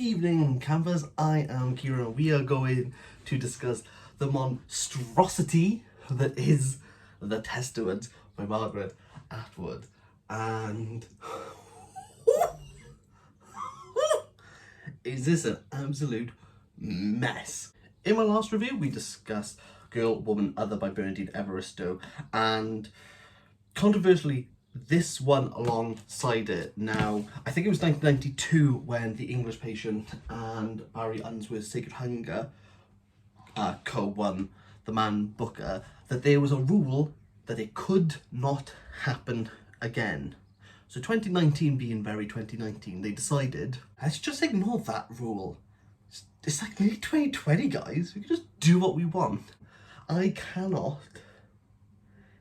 evening, campers. I am Kieran. We are going to discuss the monstrosity that is The Testament by Margaret Atwood. And is this an absolute mess? In my last review, we discussed Girl, Woman, Other by Bernardine Evaristo, and controversially, this one alongside it. Now, I think it was 1992 when The English Patient and Barry Unsworth's Sacred Hunger co-won the Man Booker, that there was a rule that it could not happen again. So 2019 being very 2019, they decided, let's just ignore that rule. It's like nearly 2020, guys. We can just do what we want. I cannot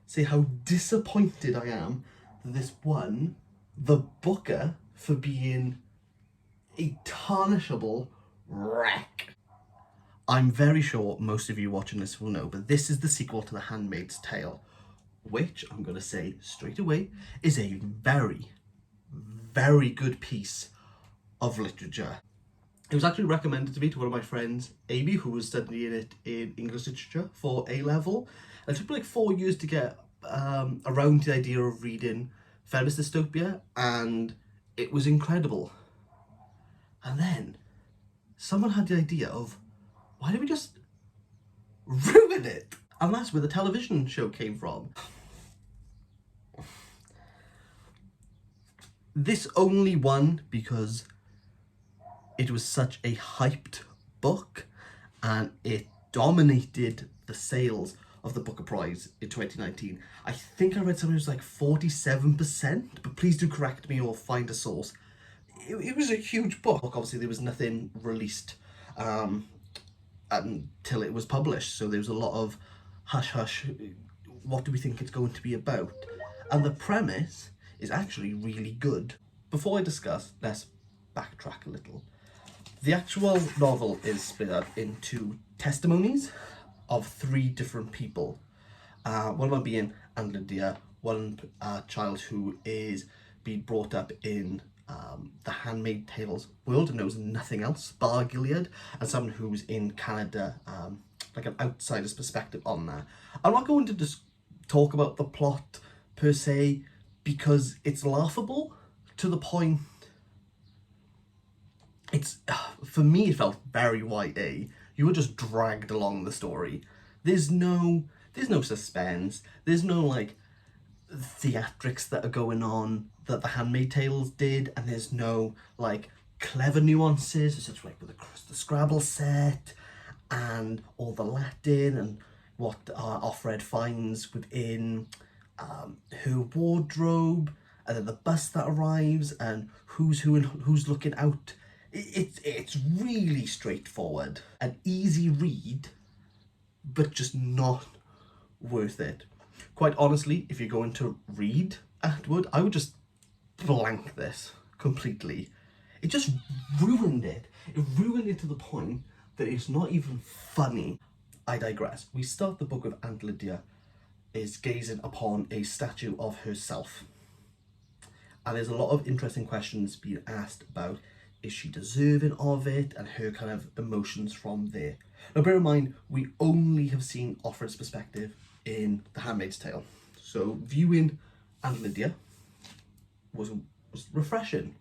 say how disappointed I am that this won the Booker for being a tarnishable wreck. I'm very sure most of you watching this will know, but this is the sequel to The Handmaid's Tale, which I'm going to say straight away is a very, very good piece of literature. It was actually recommended to me to one of my friends, Amy, who was studying it in English literature for A-level. And it took me like 4 years to get around the idea of reading feminist dystopia, and it was incredible. And then someone had the idea of, why don't we just ruin it? And that's where the television show came from. This only won because it was such a hyped book and it dominated the sales of the Booker Prize in 2019. I think I read something that was like 47%, but please do correct me or find a source. It was a huge book. Obviously there was nothing released until it was published, so there was a lot of hush hush, what do we think it's going to be about? And the premise is actually really good. Before I discuss, let's backtrack a little. The actual novel is split up into testimonies of 3 different people. One of them being Aunt Lydia, one child who is being brought up in the Handmaid Tale's world and knows nothing else bar Gilead, and someone who's in Canada, like an outsider's perspective on that. I'm not going to just talk about the plot per se because it's laughable to the point. It's, for me, it felt very YA. You were just dragged along the story. There's no suspense. There's no like theatrics that are going on that the Handmaid Tales did, and there's no like clever nuances, such like with the Scrabble set and all the Latin and what Offred finds within her wardrobe, and then the bus that arrives and who's who and who's looking out. It's really straightforward, an easy read, but just not worth it. Quite honestly, if you're going to read Atwood, I would just blank this completely. It just ruined it. It ruined it to the point that it's not even funny. I digress. We start the book with Aunt Lydia is gazing upon a statue of herself. And there's a lot of interesting questions being asked about, is she deserving of it, and her kind of emotions from there. Now bear in mind, we only have seen Offred's perspective in The Handmaid's Tale. So viewing Aunt Lydia was refreshing.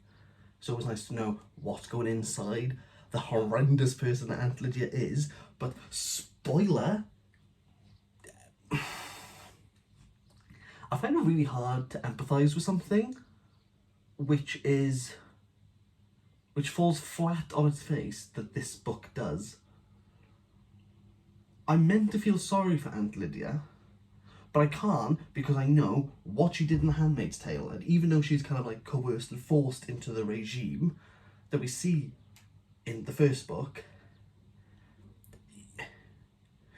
So it was nice to know what's going inside the horrendous person that Aunt Lydia is. But spoiler, I find it really hard to empathise with something which falls flat on its face that this book does. I'm meant to feel sorry for Aunt Lydia, but I can't because I know what she did in The Handmaid's Tale, and even though she's kind of like coerced and forced into the regime that we see in the first book,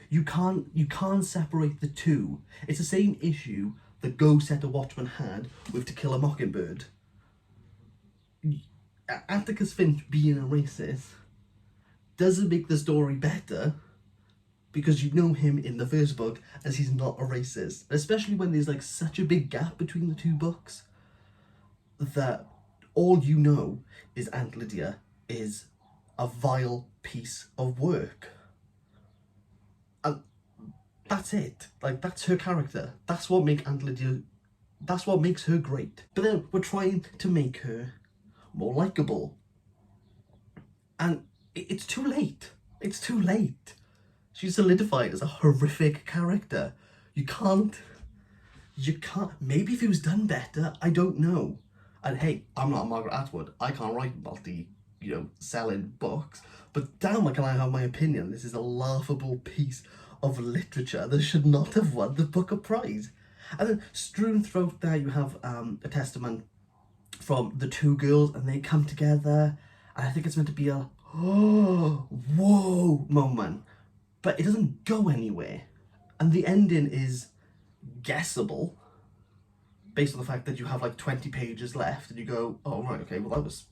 you can't separate the two. It's the same issue that Go Set a Watchman had with To Kill a Mockingbird. Atticus Finch being a racist doesn't make the story better because you know him in the first book as he's not a racist, especially when there's like such a big gap between the 2 books that all you know is Aunt Lydia is a vile piece of work. And that's it. Like, that's her character. That's what makes Aunt Lydia, that's what makes her great. But then we're trying to make her more likeable. And it's too late. It's too late. She's solidified as a horrific character. You can't, maybe if it was done better, I don't know. And hey, I'm not Margaret Atwood. I can't write selling books. But damn, can I have my opinion? This is a laughable piece of literature that should not have won the Booker Prize. And then strewn throughout there, you have a testament from the two girls, and they come together. And I think it's meant to be a whoa moment. But it doesn't go anywhere. And the ending is guessable, based on the fact that you have like 20 pages left, and you go, oh right, okay, well that was,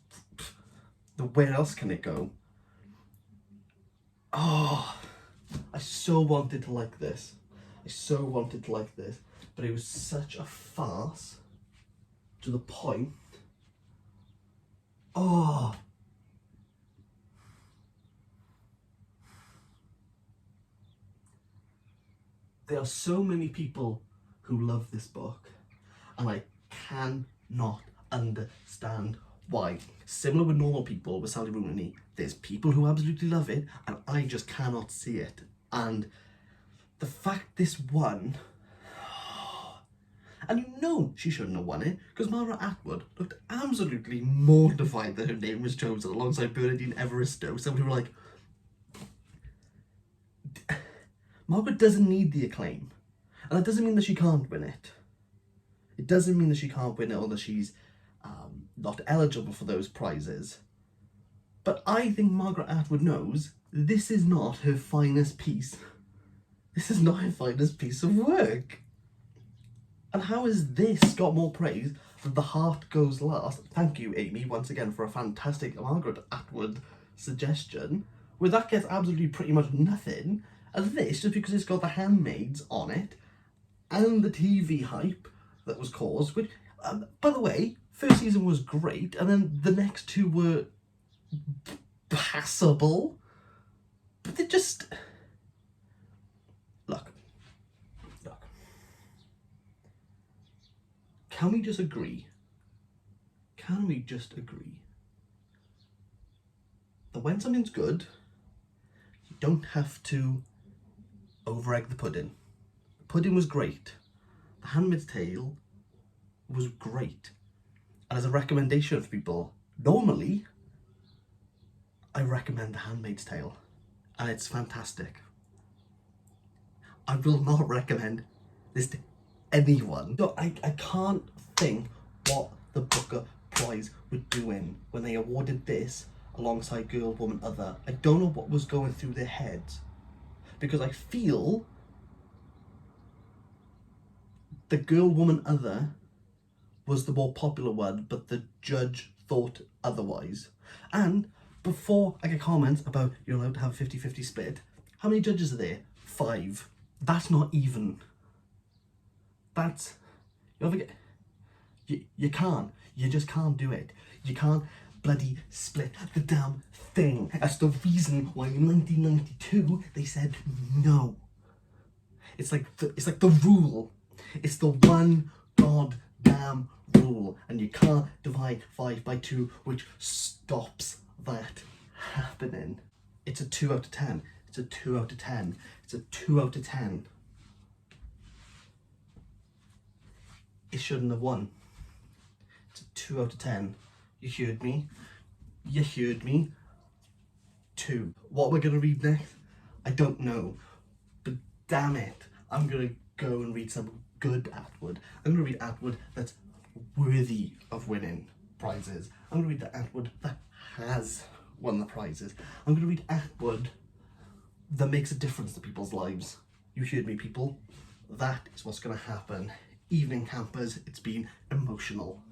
where else can it go? Oh, I so wanted to like this. I so wanted to like this, but it was such a farce to the point. Oh. There are so many people who love this book, and I cannot understand why. Similar with normal people, with Sally Rooney, there's people who absolutely love it, and I just cannot see it. And the fact this won, and you know she shouldn't have won it, because Margaret Atwood looked absolutely mortified that her name was chosen alongside Bernardine Everisto. Somebody who were like, Margaret doesn't need the acclaim. And that doesn't mean that she can't win it. It doesn't mean that she can't win it or that she's not eligible for those prizes. But I think Margaret Atwood knows this is not her finest piece. This is not her finest piece of work. And how has this got more praise than The Heart Goes Last? Thank you, Amy, once again for a fantastic Margaret Atwood suggestion, where that gets absolutely pretty much nothing. And this, just because it's got the Handmaids on it, and the TV hype that was caused, which, by the way, first season was great, and then the next two were passable, but they just... Look. Can we just agree? Can we just agree that when something's good, you don't have to over-egg the pudding? The pudding was great. The Handmaid's Tale was great. And as a recommendation for people, normally, I recommend The Handmaid's Tale. And it's fantastic. I will not recommend this to anyone. So I can't think what the Booker Prize were doing when they awarded this alongside Girl, Woman, Other. I don't know what was going through their heads, because I feel the Girl, Woman, Other was the more popular one, but the judge thought otherwise. And before I get comments about you're allowed to have a 50-50 split, how many judges are there? 5. That's not even. That's, you can't. You just can't do it. You can't bloody split the damn thing. That's the reason why in 1992 they said no. It's like the rule. It's the one goddamn rule, and you can't divide 5 by 2, which stops that happening. It's a 2 out of 10. It's a 2 out of 10. It's a 2 out of 10. It shouldn't have won. It's a 2 out of 10. You heard me. You heard me. 2. What we're going to read next, I don't know. But damn it, I'm going to go and read some good Atwood. I'm going to read Atwood that's worthy of winning prizes. I'm going to read the Atwood that has won the prizes. I'm going to read Atwood that makes a difference to people's lives. You heard me, people. That is what's going to happen. Evening campers, it's been emotional.